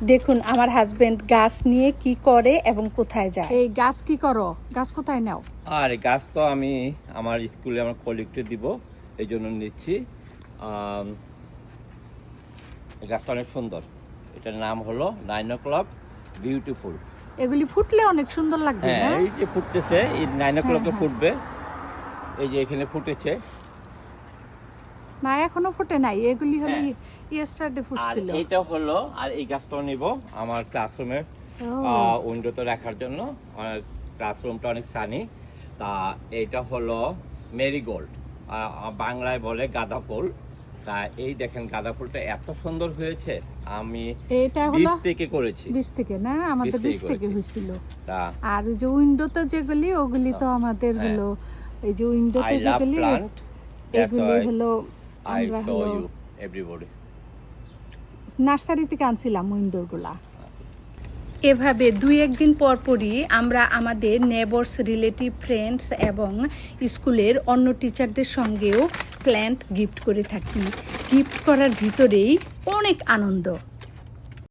দেখুন আমার হাজবেন্ড গাছ নিয়ে কি করে এবং কোথায় যায়। এই গাছ কি করো, গাছ কোথায় নাও? আর গাছ তো আমি আমার স্কুলে আমার কলিগকে দিব, এই জন্য নিচ্ছি। এই গাছটা অনেক সুন্দর, এটার নাম হলো 9 o'clock বিউটিফুল। এগুলি ফুটলে অনেক সুন্দর লাগবে। হ্যাঁ, এই যে ফুটতেছে, এই 9 o'clock-এ ফুটবে। এই যে এখানে ফুটেছে না, এখনো ফুটে নাই, এগুলি হলো ইয়েস্টারডে ফুটছিল। আর এটা হলো, আর এই গাছটাও নিব আমার ক্লাসরুমের উইন্ডোতে রাখার জন্য। ক্লাসরুমটা অনেক সানি। তা এটা হলো মেরিগোল্ড, বাংলায় বলে গাঁদা ফুল। তা এই দেখেন গাঁদা ফুলটা এত সুন্দর হয়েছে, আমি এটা হলো 20 থেকে করেছি। 20 থেকে না, আমাদের 20 থেকে হয়েছিল। তা আর যে উইন্ডোতে যেগুলি ওগুলি তো আমাদের হলো, এই যে উইন্ডোতে যেগুলি এগুলি হলো আমরা হলো এভরিবডি নার্সারি থেকে আনছিলাম উইন্ডোরগুলা। এভাবে 2-1 দিন পর পরই আমরা আমাদের নেবার্স, রিলেটিভ, ফ্রেন্ডস এবং স্কুলের অন্য টিচারদের সঙ্গেও প্ল্যান্ট গিফট করে থাকি। গিফট করার ভিতরেই অনেক আনন্দ।